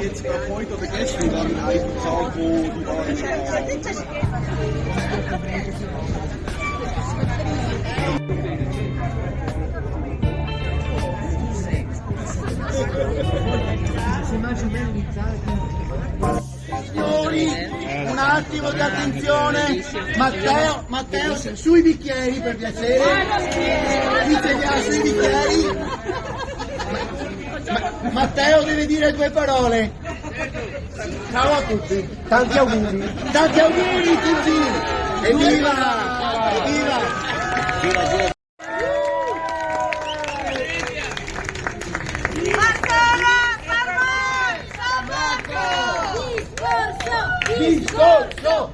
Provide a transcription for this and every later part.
jetzt gerade heute oder gestern dann eingezahlt, wo die Waren schon waren. Signori, un attimo di attenzione. Matteo, sui bicchieri per piacere. Chi sediamo sui bicchieri? Matteo deve dire 2 parole. Ciao a tutti. Tanti auguri. Tanti auguri tutti. Evviva! Evviva! Discorso!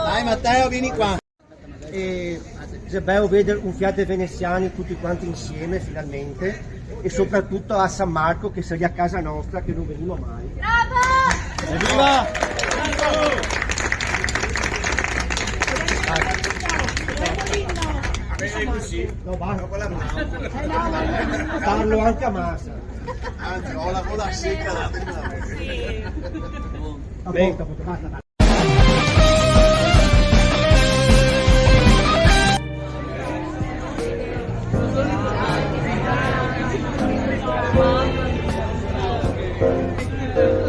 Dai Matteo, vieni qua. È bello vedere un Fiat veneziani tutti quanti insieme finalmente, e soprattutto a San Marco che sarebbe a casa nostra, che non veniamo mai. Bravo! Evviva! No, basta. Parlo anche a massa. Anzi, ho la coda secca da terminare. Basta. Thank you.